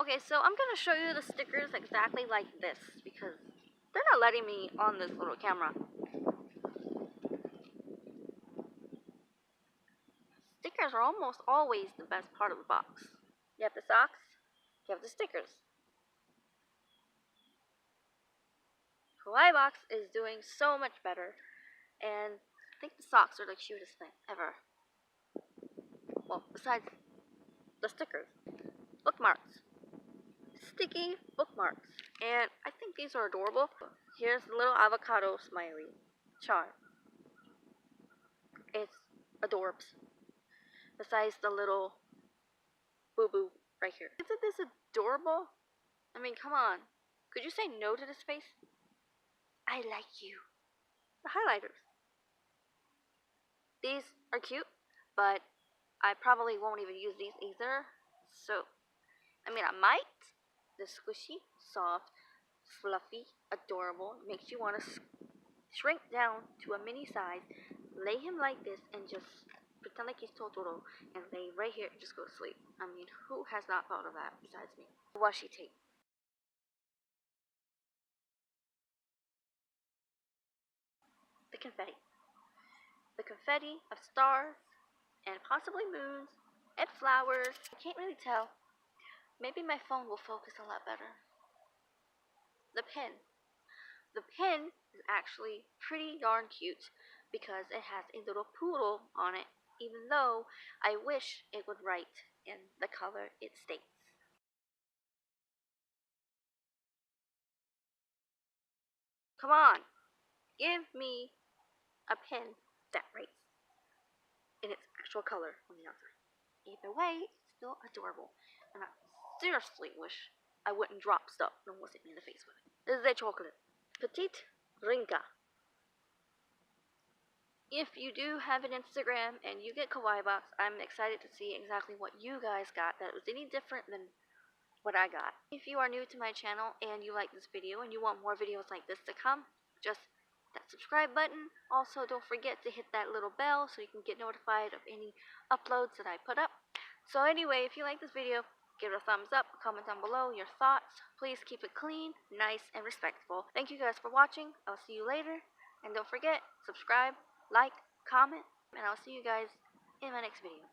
Okay, so I'm gonna show you the stickers exactly like this because they're not letting me on this little camera. Stickers are almost always the best part of the box. You have the socks, you have the stickers. Kawaii Box is doing so much better, and I think the socks are the cutest thing ever. Well, besides the stickers. Bookmarks. Sticky bookmarks. And I think these are adorable. Here's the little avocado smiley charm. It's adorbs. Besides the little boo-boo right here. Isn't this adorable? I mean, come on. Could you say no to this face? I like you. The highlighters. These are cute, but I probably won't even use these either. So, I mean, I might. They're squishy, soft, fluffy, adorable. Makes you want to shrink down to a mini size, lay him like this, and just pretend like he's Totoro and lay right here and just go to sleep. I mean, who has not thought of that besides me? Washi tape. The confetti. The confetti of stars and possibly moons and flowers. I can't really tell. Maybe my phone will focus a lot better. The pen. The pen is actually pretty darn cute because it has a little poodle on it, even though I wish it would write in the color it states. Come on, give me a pen that writes in its actual color on the outside. Either way, it's still adorable, and I seriously wish I wouldn't drop stuff and wasn't in the face with it. This is a chocolate. Petite Rinka. If you do have an Instagram and you get Kawaii Box, I'm excited to see exactly what you guys got that was any different than what I got. If you are new to my channel and you like this video and you want more videos like this to come, just that subscribe button. Also, don't forget to hit that little bell so you can get notified of any uploads that I put up. So anyway, if you like this video, give it a thumbs up, comment down below your thoughts. Please keep it clean, nice, and respectful. Thank you guys for watching. I'll see you later. And don't forget, subscribe, like, comment, and I'll see you guys in my next video.